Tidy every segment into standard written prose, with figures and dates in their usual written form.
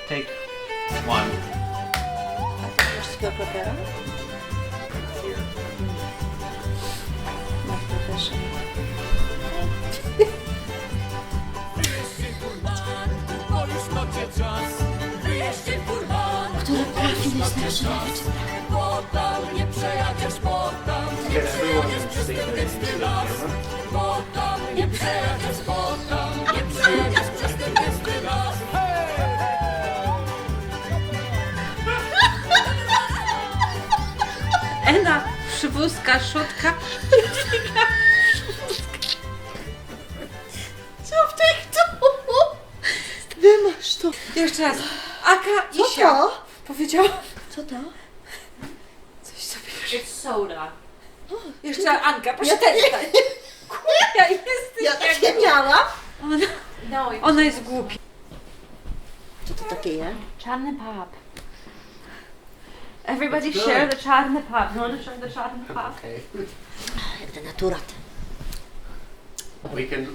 Take one. Masz takiego papera? Here. Masz to też. Który profil jest nasz rzecz? Can everyone state their names to the camera? Ela, przywózka, szutka. Co w tych domu? Wymasz to. Jeszcze raz. Aka i Co sia. to? Powiedziała Co to? coś sobie. It's soda. Jeszcze raz, Anka, proszę przestań. Ja jesteś Ja takie miałam. No, Ona jest głupia. Co to takie jest? czarny pop. Everybody share the czarny pop. You want to share the czarny pop? Okay. Jak denaturat.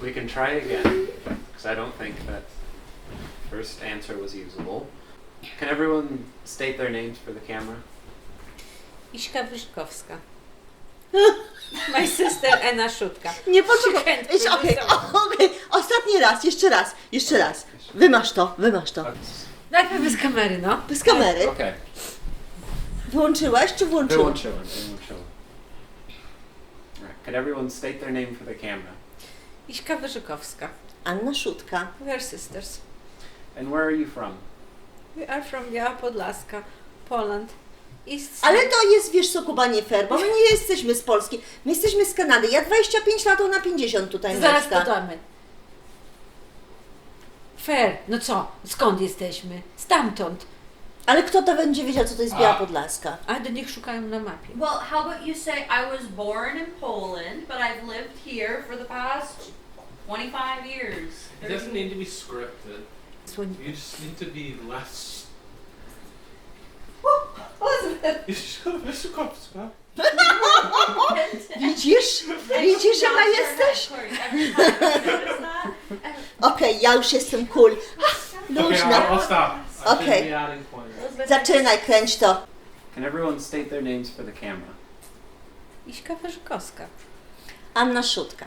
We can try again, because I don't think that first answer was usable. Can everyone state their names for the camera? Iśka Wyszkowska. My sister Ena Szutka. Nie poczekaj. She can't Jest okej, okej. Ostatni raz, jeszcze raz. Wymasz to. Najpierw bez kamery, no. Bez kamery. Okay. Wyłączyłeś czy włączyłeś? Wyłączyłem. Alright. Can everyone state their name for the camera? Iśka Wyszkowska. Anna Szutka. We are sisters. And where are you from? We are from Biała Podlaska, Poland. East Ale to jest, wiesz co, Kuba, nie fair, bo my nie jesteśmy z Polski. My jesteśmy z Kanady. Ja 25 lat, ona 50 tutaj Zaraz mieszka. podamy. Fair. No co? Skąd jesteśmy? Stamtąd. Ale kto to będzie wiedział, co to jest Biała Podlaska? A do nich szukają na mapie. Well, how about you say I was born in Poland, but I've lived here for the past 25 years. It doesn't need to be scripted. Słoń- You just need to be less. Elizabeth. Wyszykowska. Widzisz? Widzisz, jaka jesteś? Okej, ja już jestem cool. Okay, Luźna. I'll stop. I Okay. shouldn't be adding points. Zaczynaj, kręć to. Can everyone state their names for the camera? Iśka Wyszkowska. Anna Szutka.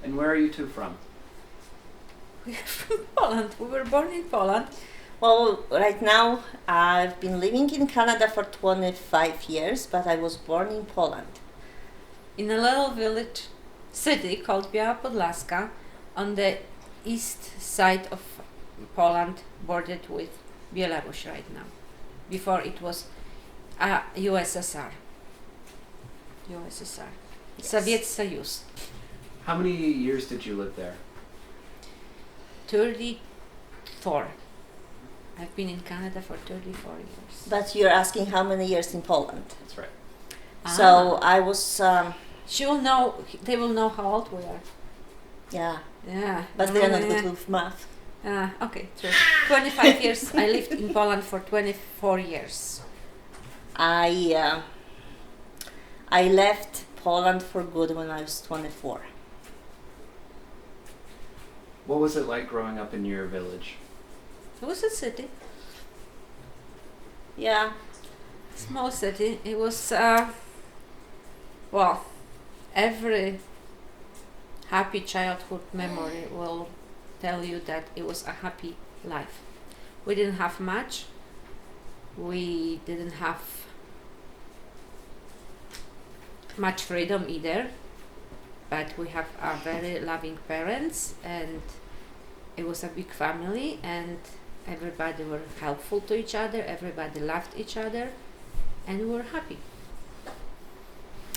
And where are you two from? We are from Poland. We were born in Poland. Well, right now I've been living in Canada for 25 years, but I was born in Poland. In a little village, city called Biała Podlaska, on the east side of Poland, bordered with Belarus right now. Before it was USSR. USSR. Soviet Soyuz. How many years did you live there? 34. I've been in Canada for 34 years. But you're asking how many years in Poland. That's right. So I was, She will know. They will know how old we are. yeah, Yeah. but they're not Yeah. good with math. Okay, true. 25 years. I lived in Poland for 24 years. I left Poland for good when I was 24. What was it like growing up in your village? It was a city, Yeah, small city. It was, well, every happy childhood memory will tell you that it was a happy life. We didn't have much. We didn't have much freedom either, but we have a very loving parents, and it was a big family, and everybody were helpful to each other, everybody loved each other, and we were happy.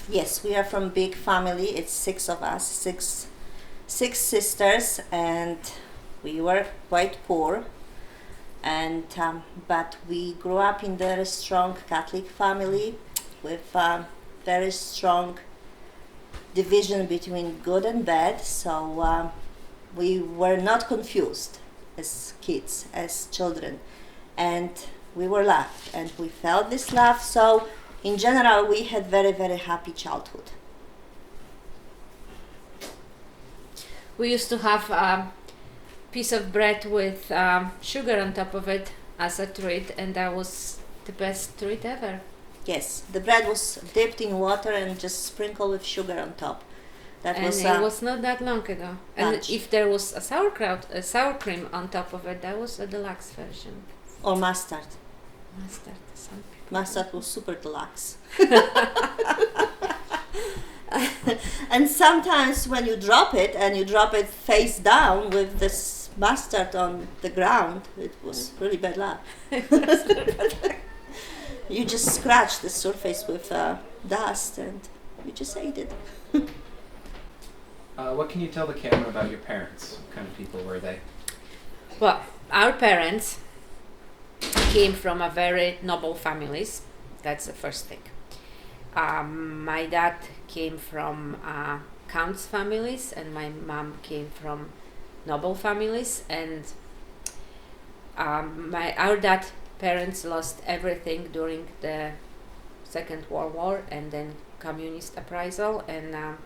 yes, we are from big family. It's 6 of us, six sisters, and we were quite poor. And but we grew up in very strong Catholic family with very strong division between good and bad. So we were not confused as kids, as children, and we were loved, and we felt this love. So in general, we had very happy childhood. We used to have piece of bread with sugar on top of it as a treat, and that was the best treat ever. Yes, the bread was dipped in water and just sprinkled with sugar on top. That And was it was not that long ago. And lunch. if there was a sour cream on top of it, that was a deluxe version. or mustard. Mustard. Some people. Mustard was super deluxe. And sometimes when you drop it and you drop it face down with this mustard on the ground, it was really bad luck. You just scratch the surface with dust and you just ate it. What can you tell the camera about your parents? What kind of people were they? Well, our parents came from a very noble families. That's the first thing. My dad came from counts families, and my mom came from noble families. And our dad parents lost everything during the Second World War and then communist uprisal, and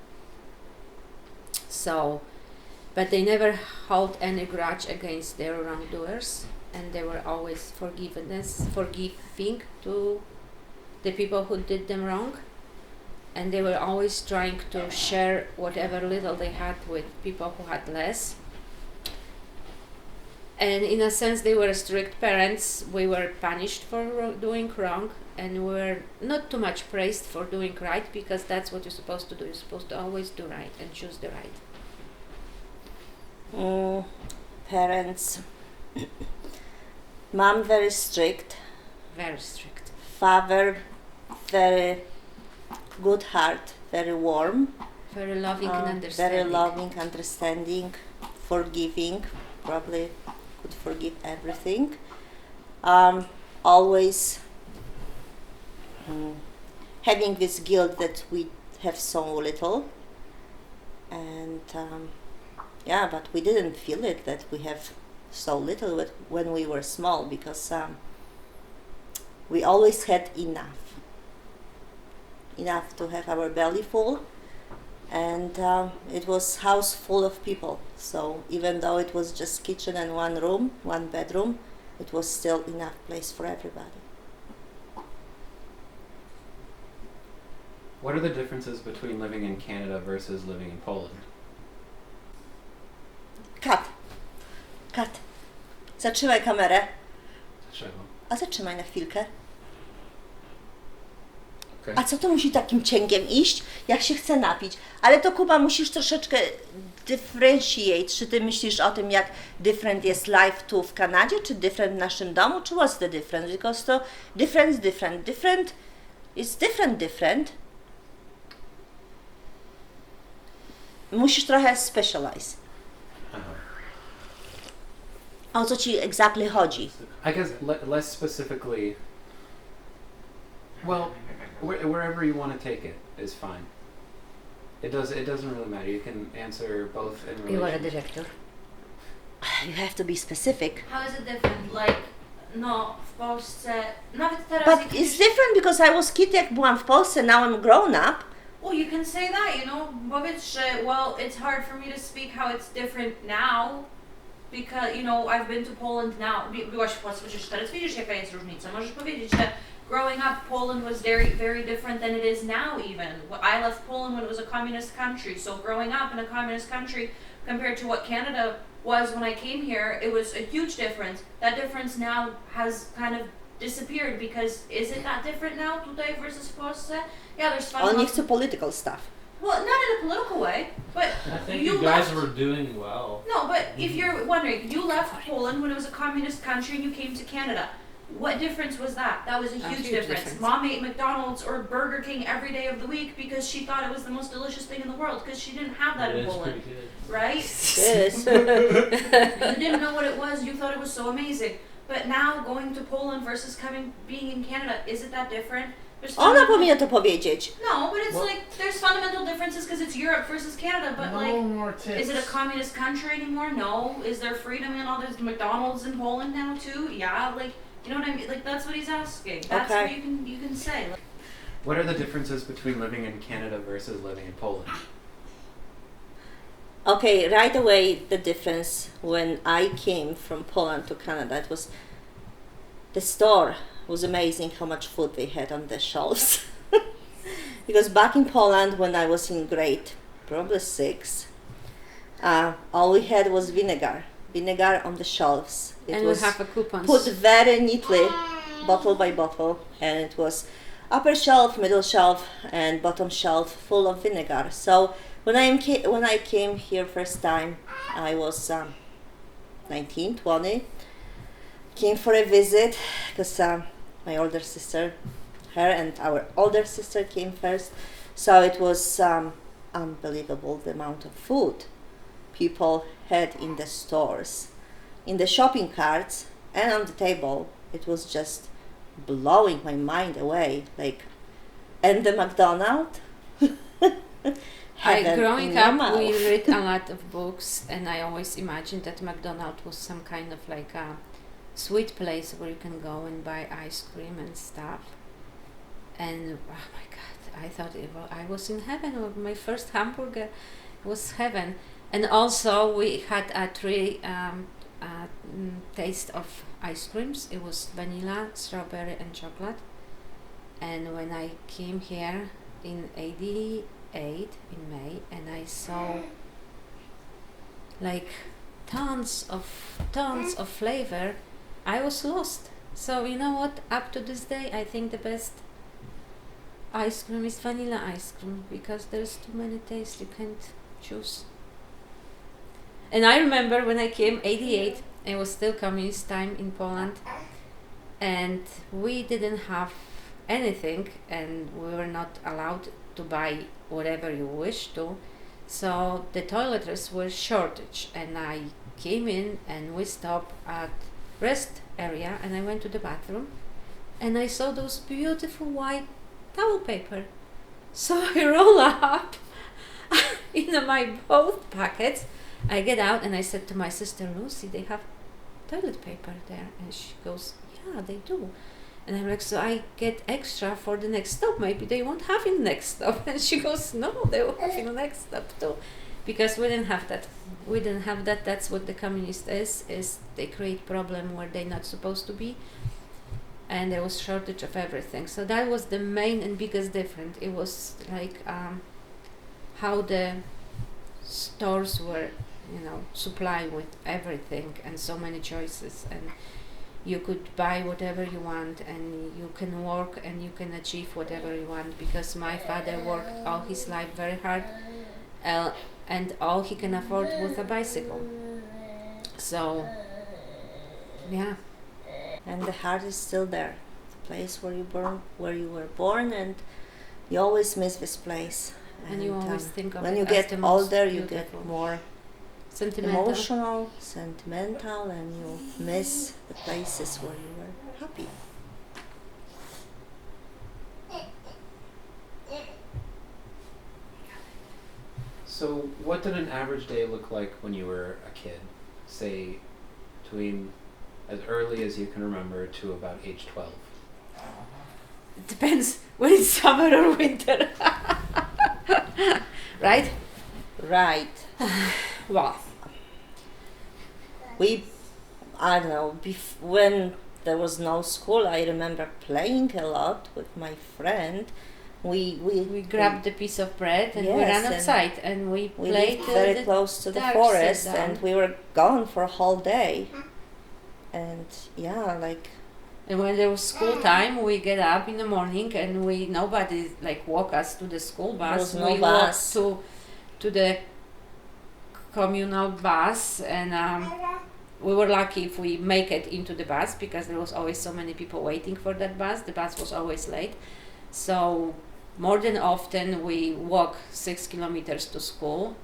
but they never held any grudge against their wrongdoers, and they were always forgiving to the people who did them wrong, and they were always trying to share whatever little they had with people who had less. And in a sense, they were strict parents. We were punished for doing wrong, and we were not too much praised for doing right, because that's what you're supposed to do. You're supposed to always do right and choose the right. Parents. Mom very strict. Very strict. Father very good heart, very warm. Very loving and understanding. Very loving, understanding, forgiving. Probably could forgive everything. Always having this guilt that we have so little, and but we didn't feel it that we have so little when we were small, because we always had enough to have our belly full, and it was house full of people. So even though it was just kitchen and one room, one bedroom, it was still enough place for everybody. What are the differences between living in Canada versus living in Poland? Kat, zatrzymaj kamerę. Dlaczego? A zatrzymaj na chwilkę. Okay. A co to musi takim cięgiem iść, jak się chce napić? Ale to, Kuba, musisz troszeczkę differentiate. Czy ty myślisz o tym, jak different jest life tu w Kanadzie, czy different w naszym domu, czy what's the difference? Because to different is different. Musisz trochę specialize. O co ci exactly chodzi? I guess less specifically. Well, wherever you want to take it is fine. It doesn't really matter. You can answer both in relation. You are a director. You have to be specific. How is it different? Like, no, w Polsce, nawet teraz... But it's different because I was kid jak byłam w Polsce, now I'm grown up. Well, you can say that, you know, powiedz, że, well, it's hard for me to speak how it's different now, because, you know, I've been to Poland now. Byłaś w Polsce przecież teraz, widzisz jaka jest różnica. Możesz powiedzieć, że growing up, Poland was very, very different than it is now even. I left Poland when it was a communist country, so growing up in a communist country compared to what Canada was when I came here, it was a huge difference. That difference now has kind of disappeared, because is it that different now, tutaj versus w Polsce? Yeah, there's fun. On nie chce political stuff. Well, not in a political way, but I think you guys were doing well. No, but if you're wondering, you left Poland when it was a communist country and you came to Canada. What difference was that? That was a huge difference. Mom ate McDonald's or Burger King every day of the week because she thought it was the most delicious thing in the world, because she didn't have that in Poland. Pretty good. Right? Yes. You didn't know what it was, you thought it was so amazing. But now going to Poland versus being in Canada, is it that different? Ona powinna to powiedzieć. No, but it's Well, like there's fundamental differences because it's Europe versus Canada. But No like, more tips. is it a communist country anymore? No. Is there freedom and all this McDonald's in Poland now too? Yeah. Like, you know what I mean? Like, that's what he's asking. That's Okay. what you can say. Like, What are the differences between living in Canada versus living in Poland? Okay, right away the difference when I came from Poland to Canada, it was the store was amazing how much food they had on the shelves. Because back in Poland when I was in grade probably 6, all we had was vinegar on the shelves. It And was we have a coupons. put very neatly, bottle by bottle, and it was upper shelf, middle shelf, and bottom shelf full of vinegar. So when I came here first time, I was 19, 20. Came for a visit because my older sister, her and our older sister came first. So it was unbelievable the amount of food people had in the stores, in the shopping carts, and on the table. It was just blowing my mind away. Like, and the McDonald's. Growing up, we read a lot of books, and I always imagined that McDonald's was some kind of like a sweet place where you can go and buy ice cream and stuff. And oh my God, I thought I was in heaven. My first hamburger was heaven. And also we had a three taste of ice creams. It was vanilla, strawberry, and chocolate. And when I came here in '88 in May, and I saw like tons of flavor, I was lost. So you know what? Up to this day, I think the best ice cream is vanilla ice cream because there's too many tastes, you can't choose. And I remember when I came '88, it was still communist time in Poland, and we didn't have anything, and we were not allowed to buy whatever you wish to. So the toiletries were shortage, and I came in and we stopped at rest area, and I went to the bathroom, and I saw those beautiful white towel paper. So I roll up in my both packets. I get out and I said to my sister Lucy, they have toilet paper there, and she goes, yeah, they do. And I'm like, so I get extra for the next stop. Maybe they won't have in next stop. And she goes, no, they will have in the next stop too, because we didn't have that. We didn't have that. That's what the communist is they create problem where they're not supposed to be, and there was shortage of everything. So that was the main and biggest difference. It was like how the stores were, supply with everything and so many choices, and you could buy whatever you want, and you can work and you can achieve whatever you want, because my father worked all his life very hard, and all he can afford was a bicycle. So yeah. And the heart is still there, the place where you were born, and you always miss this place. And you always think of when it you as get the most older, you beautiful. get more emotional, sentimental, and you miss the places where you were happy. So, what did an average day look like when you were a kid? Say, between as early as you can remember to about age 12. It depends when it's summer or winter. Right? Right. Well, I don't know, when there was no school, I remember playing a lot with my friend. We grabbed a piece of bread and we Yes, ran and outside and we we played lived very close to the dark forest, sit down. and we were gone for a whole day. And yeah, like And when there was school time, we get up in the morning and nobody walk us to the school bus. There was no we bus. walked to the communal bus, and we were lucky if we make it into the bus, because there was always so many people waiting for that bus. The bus was always late, so more than often we walk 6 kilometers to school.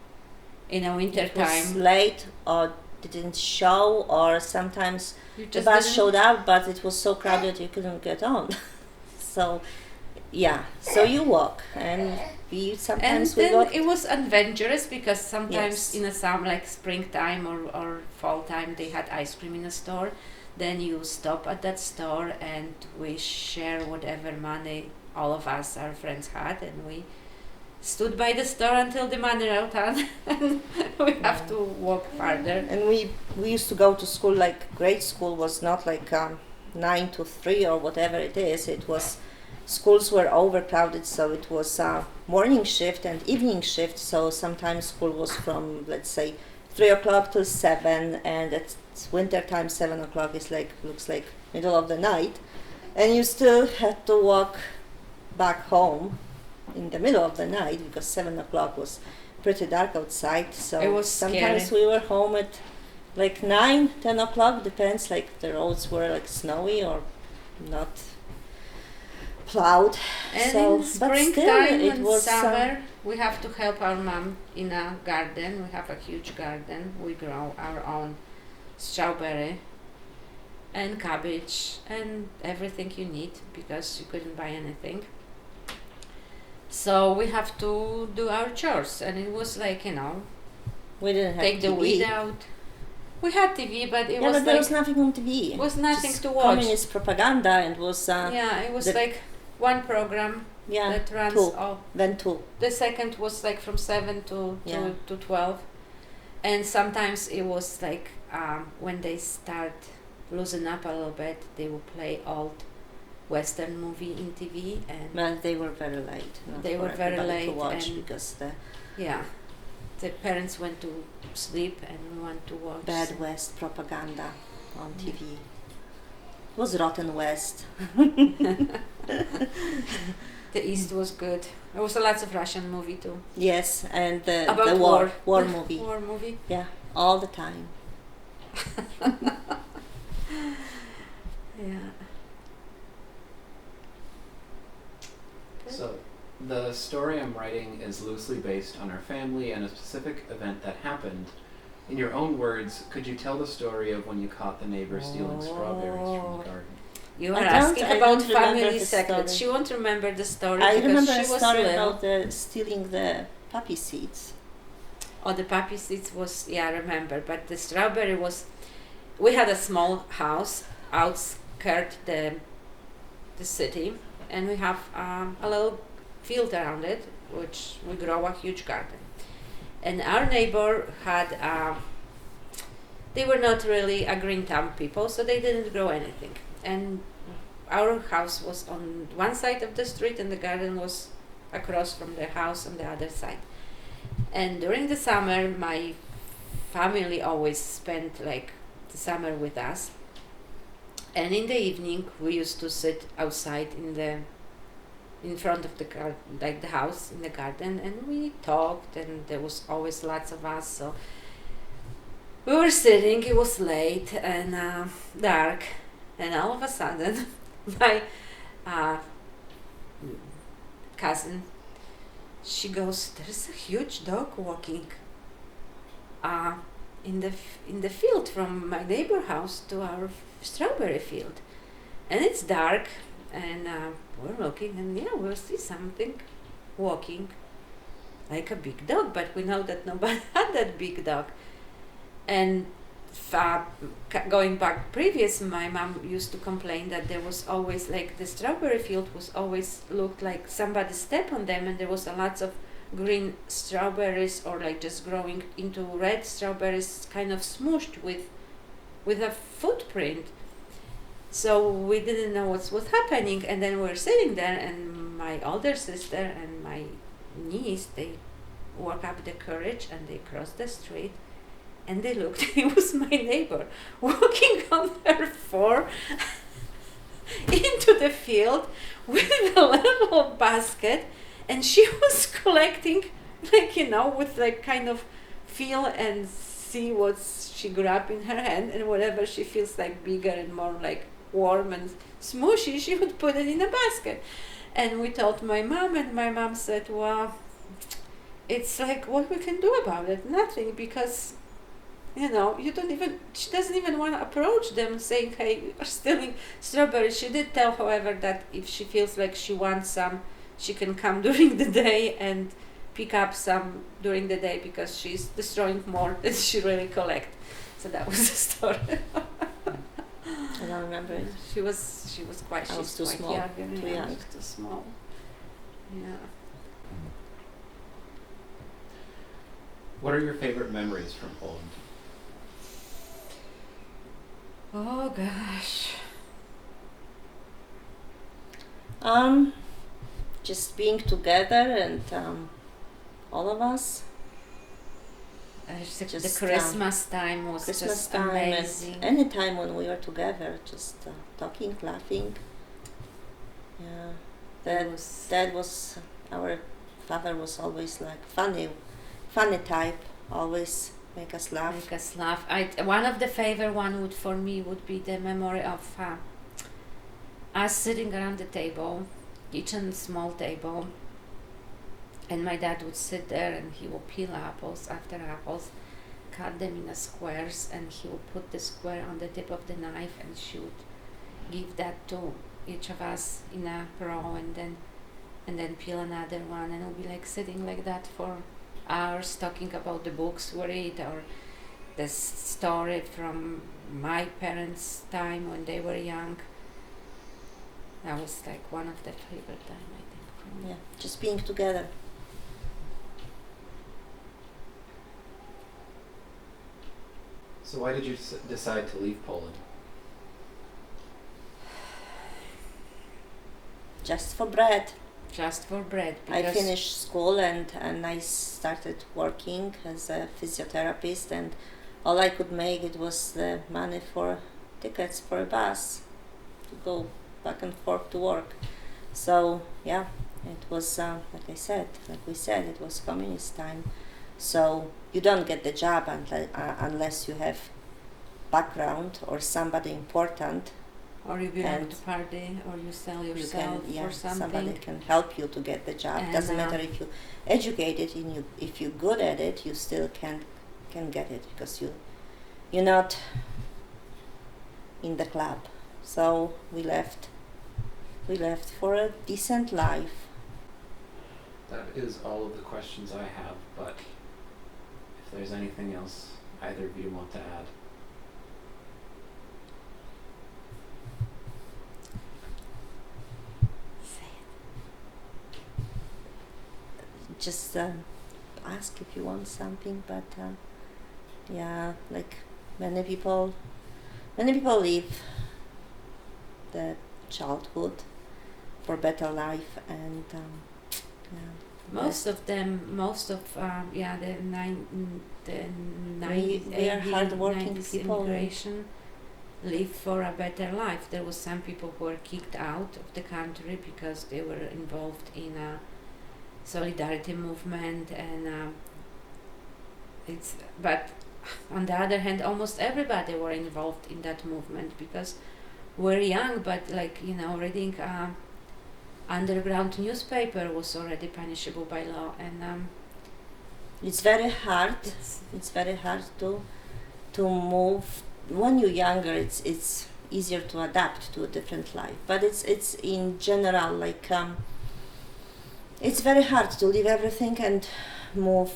In a winter it was time, late or didn't show, or sometimes you the just bus didn't- showed up, but it was so crowded you couldn't get on. So yeah, so you walk, and And sometimes we then got it was adventurous, because sometimes Yes. in the summer, like springtime or fall time, they had ice cream in a store. Then you stop at that store and we share whatever money all of us, our friends, had, and we stood by the store until the money ran out and we have to walk farther. And we used to go to school, like grade school was not like 9 to 3 or whatever it is. It was, schools were overcrowded, so it was morning shift and evening shift. So sometimes school was from, let's say, 3 o'clock till 7, and it's winter time. 7 o'clock is like, looks like middle of the night, and you still had to walk back home in the middle of the night because 7 o'clock was pretty dark outside. So It was sometimes scary. we were home at like 9, 10 o'clock, depends, like the roads were like snowy or not plowed. And So, in but still, springtime it and was, summer, we have to help our mom in a garden. We have a huge garden. We grow our own strawberry and cabbage and everything you need because you couldn't buy anything. So we have to do our chores, and it was like, We didn't have take the TV. weed out. We had TV, but it Yeah, was but there like was nothing on TV. it was nothing Just to watch. Communist propaganda, and was Yeah, it was the- like one program yeah, that runs. two. Oh, then 2. the second was like from 7 to Yeah. to 12, and sometimes it was like when they start loosen up a little bit, they will play old Western movie in TV, and Well, they were very late. Not They for were very everybody to late, watch and because the yeah, the parents went to sleep and we want to watch. bad West propaganda on TV. It was Rotten West. The East was good. There was a lots of Russian movie too. Yes, and the About war movie. War movie. Yeah, all the time. Yeah. So, the story I'm writing is loosely based on our family and a specific event that happened. In your own words, could you tell the story of when you caught the neighbor stealing strawberries from the garden? You I are don't- asking I about don't remember family the secrets. story. She won't remember the story I because remember she a was story little. about the stealing the poppy seeds. Oh, the poppy seeds was, yeah, I remember. But the strawberry was, we had a small house outskirt the city, and we have a little field around it, which we grow a huge garden. And our neighbor had, they were not really a green thumb people, so they didn't grow anything. And our house was on one side of the street, and the garden was across from the house on the other side. And during the summer, my family always spent like the summer with us. And in the evening, we used to sit outside in front of the house in the garden, and we talked. And there was always lots of us, so we were sitting. It was late and dark, and all of a sudden, my cousin, she goes, "There's a huge dog walking in the field from my neighbor house to our strawberry field, and it's dark, and we're looking, and yeah, we'll see something walking like a big dog, but we know that nobody had that big dog." And going back previous, my mom used to complain that there was always like the strawberry field was always looked like somebody stepped on them, and there was a lots of green strawberries or like just growing into red strawberries, kind of smooshed with a footprint. So we didn't know what was happening, and then we were sitting there, and my older sister and my niece, they woke up the courage and they crossed the street. And they looked, it was my neighbor walking on her floor into the field with a little basket, and she was collecting, like, with like kind of feel and see what she grabbed in her hand, and whatever she feels like bigger and more like warm and smooshy, she would put it in a basket. And we told my mom, and my mom said, "Well, it's like, what we can do about it? Nothing, because she doesn't even want to approach them saying, hey, you are stealing strawberries." She did tell, however, that if she feels like she wants some, she can come during the day and pick up some during the day, because she's destroying more than she really collects. So that was the story. I don't remember it. She was quite, I was she's too quite small, young, too yeah, young. she was too small. Yeah. What are your favorite memories from Poland? Oh gosh. Just being together and all of us. The Just, Christmas time was Christmas just time amazing. and any time when we were together, just talking, laughing. Yeah, that was our father was always like funny type. Always make us laugh. Make us laugh. One of the favorite one would for me would be the memory of us sitting around the table, kitchen small table, and my dad would sit there and he would peel apples after apples, cut them in squares, and he would put the square on the tip of the knife, and she would give that to each of us in a row, and then peel another one, and we'll be like sitting like that for hours talking about the books we read or the story from my parents' time when they were young. That was like one of the favorite time, I think, for me. Yeah, just being together. So why did you decide to leave Poland? Just for bread. Just for bread. I finished school and I started working as a physiotherapist, and all I could make it was the money for tickets for a bus to go back and forth to work. So yeah, it was like we said, it was communist time. So you don't get the job unless you have background or somebody important. Or you belong to party, or you sell yourself for something. Somebody can help you to get the job. And Doesn't matter if you educated and if you're good at it, you still can get it because you're not in the club. So we left for a decent life. That is all of the questions I have, but if there's anything else either of you want to add. Just ask if you want something, but yeah, like many people leave the childhood for better life, and Most of the we are hardworking 90s people. immigration live for a better life. There was some people who were kicked out of the country because they were involved in a solidarity movement, and but on the other hand, almost everybody were involved in that movement because we're young, but reading underground newspaper was already punishable by law, and it's very hard. It's very hard to move when you're younger. It's easier to adapt to a different life, but it's in general like it's very hard to leave everything and move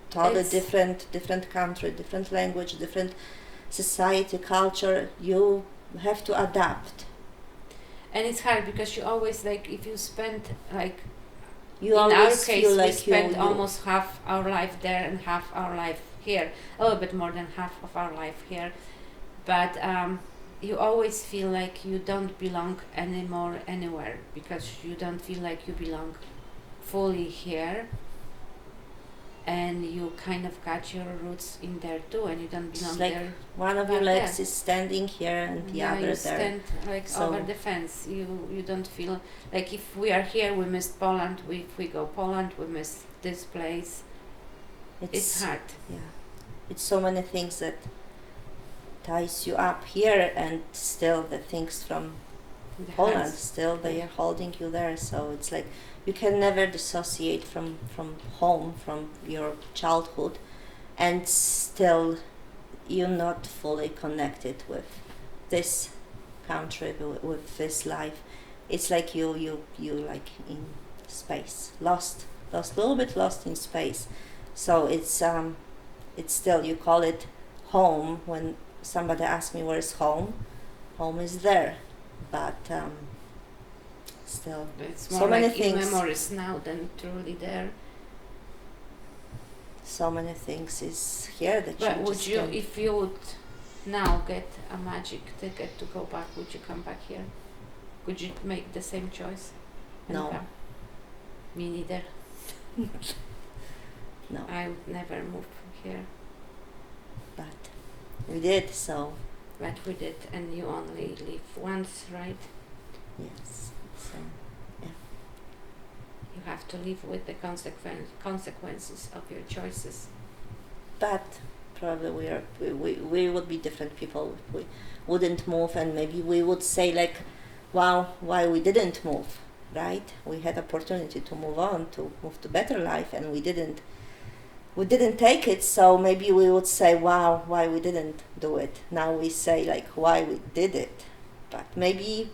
to all the different country, different language, different society, culture. You have to adapt. And it's hard because you always if you spend You in our always case feel we like spent almost half our life there and half our life here, a little bit more than half of our life here, but you always feel like you don't belong anymore anywhere because you don't feel like you belong fully here, and you kind of got your roots in there too, and you don't belong It's like there. one of your back legs there. is standing here and the other you there. stand So- over the fence. You don't feel like if we are here we miss Poland. If we go Poland we miss this place. It's hard. Yeah, it's so many things that ties you up here, and still the things from The Poland hands. still they are holding you there. So it's like you can never dissociate from home, from your childhood, and still you're not fully connected with this country, with this life. It's like you like in space, lost a little bit lost in space. So it's still, you call it home. When somebody asks me where's home, home is there, but still It's so more many like in things. memories now than truly there. so many things is here that But you would just you, can't. if you would now get a magic ticket to go back, would you come back here? Would you make the same choice? and No. come? Me neither. No, I would never move from here. but we did, so But we did, and you only live once, right? yes. So You have to live with the consequences of your choices. but probably we would be different people if we wouldn't move, and maybe we would say like, wow, why we didn't move, right? We had opportunity to move on, to move to better life, and we didn't take it. So maybe we would say, wow, why we didn't do it. Now we say like why we did it, but maybe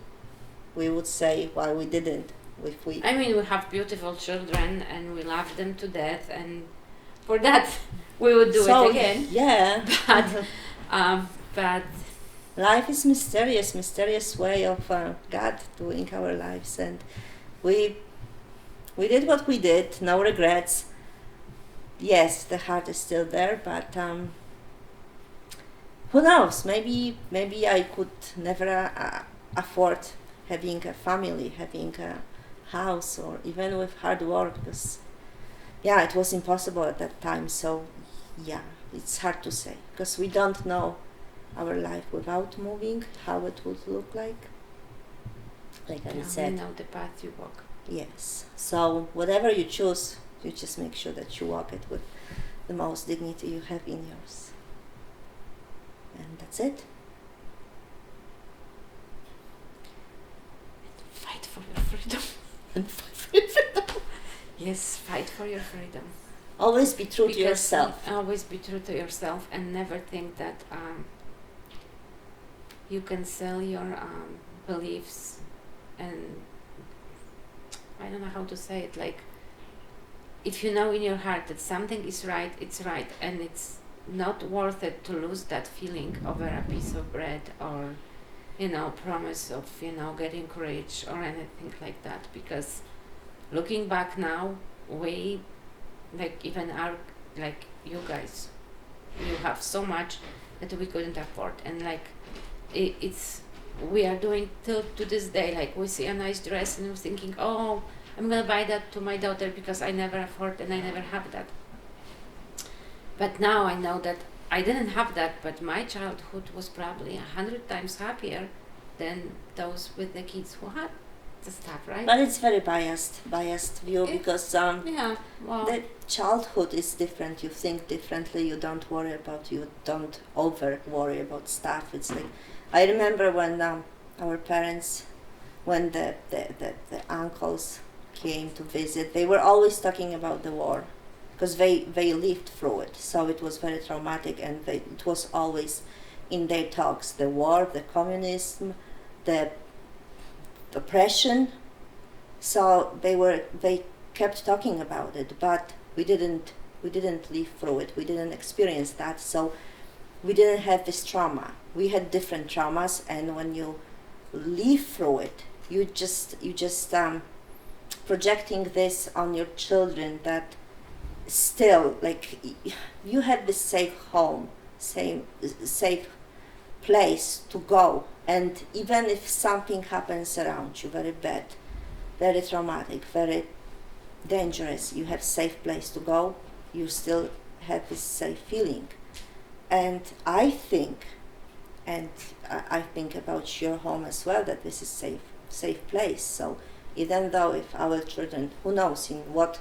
we would say why we didn't if we I mean, we have beautiful children and we love them to death, and for that we would do so, it again. Yeah. But Life is mysterious way of God doing our lives, and we did what we did. No regrets. Yes, the heart is still there, but who knows? Maybe I could never afford having a family, having a house, or even with hard work, because yeah, it was impossible at that time. So yeah, it's hard to say because we don't know our life without moving, how it would look like. Like I we said, know the path you walk. yes. So whatever you choose, you just make sure that you walk it with the most dignity you have in yours. And that's it. Fight for your freedom. And Yes, fight for your freedom. always be true to Because yourself. Always be true to yourself, and never think that you can sell your beliefs, and I don't know how to say it, like if you know in your heart that something is right, it's right, and it's not worth it to lose that feeling over a piece of bread or promise of getting rich or anything like that. Because looking back now, we even our you guys, you have so much that we couldn't afford, and it's we are doing till to this day, like we see a nice dress and we're thinking, oh, I'm gonna buy that to my daughter because I never afford and I never have that. But now I know that I didn't have that, but my childhood was probably 100 times happier than those with the kids who had the stuff, right? But it's very biased view, It- because Yeah, well, the childhood is different. You think differently. You don't over worry about stuff. It's like I remember when our parents, when the uncles came to visit, they were always talking about the war, because they lived through it. So it was very traumatic, and it was always in their talks: the war, the communism, the oppression. So they kept talking about it, but we didn't live through it. We didn't experience that, so we didn't have this trauma. We had different traumas, and when you live through it, you just projecting this on your children, that still you had this safe home, safe place to go, and even if something happens around you very bad, very traumatic, very dangerous, you have safe place to go. You still have this safe feeling. And I think about your home as well, that this is safe place. So even though if our children, who knows in what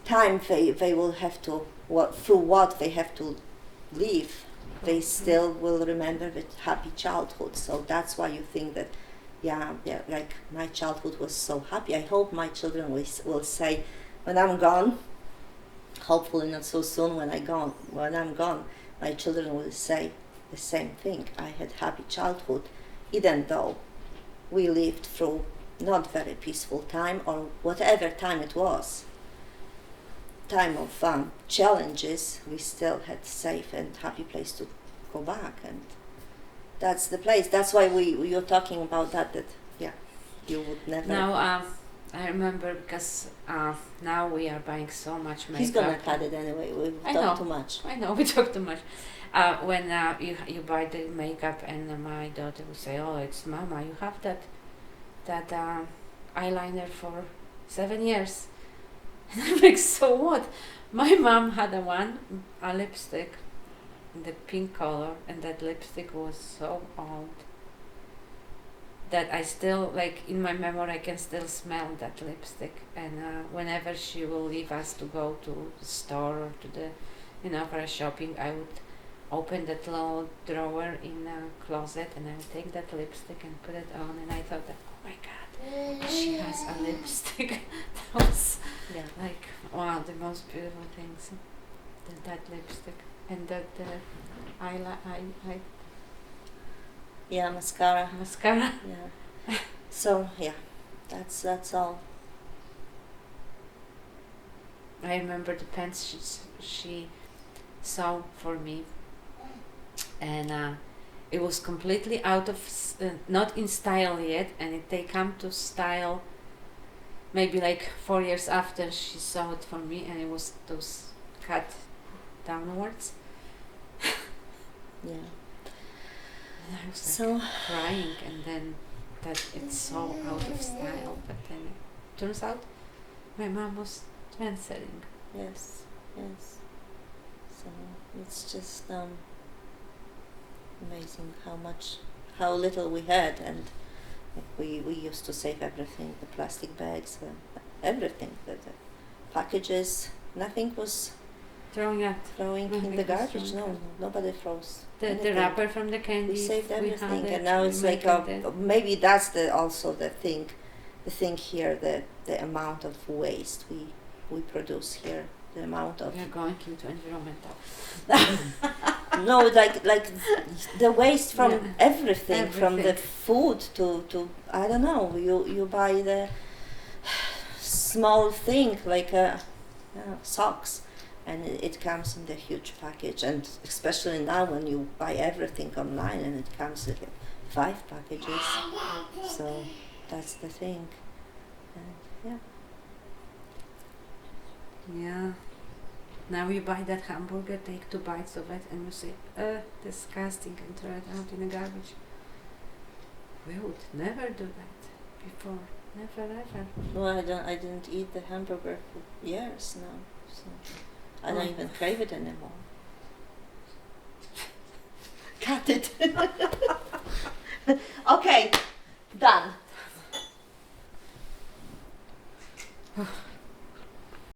time they will have to, through what they have to live, they still will remember the happy childhood. So that's why you think that, yeah, like my childhood was so happy. I hope my children will say, when I'm gone, hopefully not so soon, when I'm gone, my children will say the same thing. I had happy childhood, even though we lived through not very peaceful time, or whatever time it was, time of challenges, we still had safe and happy place to go back, and that's the place. That's why you're talking about that yeah, you would never. now I remember because now we are buying so much makeup. He's gonna cut it anyway. We I talk know. too much. I know we talk too much. When you buy the makeup and my daughter will say, "Oh, it's Mama, you have that eyeliner for 7 years," and I'm like, "So what?" My mom had a lipstick, in the pink color, and that lipstick was so old that I still, like, in my memory, I can still smell that lipstick. And whenever she will leave us to go to the store or to the, for a shopping, I would open that little drawer in a closet and I would take that lipstick and put it on. And I thought that, oh my God, she has a lipstick. That was Yeah. like, wow, the most beautiful things. That lipstick and that Yeah, mascara. mascara. Yeah. So yeah, that's all. I remember the pants she sew for me, and it was completely out of not in style yet, and they come to style maybe like 4 years after she sewed it for me, and it was those cut downwards. Yeah. And I was So like crying, and then that it's so out of style, but then it turns out my mom was trendsetting. yes, yes. So it's just amazing how little we had, and we used to save everything, the plastic bags, everything, the packages. Nothing was Throwing out throwing in Nothing the was garbage. thrown No, out. nobody throws the anything. wrapper from the candy. We saved had everything, it, and now we it's like make it maybe that's also the thing here, the amount of waste we produce here, the amount of we are going into environmental. no, like the waste from Yeah. everything, from the Everything. food to I don't know, you buy the small thing like socks, and it comes in the huge package, and especially now when you buy everything online and it comes with 5 packages, so that's the thing. And yeah, Yeah. Now you buy that hamburger, take 2 bites of it, and you say, disgusting, and throw it out in the garbage. We would never do that before. Never ever. well, I didn't eat the hamburger for years now, so I don't Oh. even crave it anymore. Cut it. Okay, done.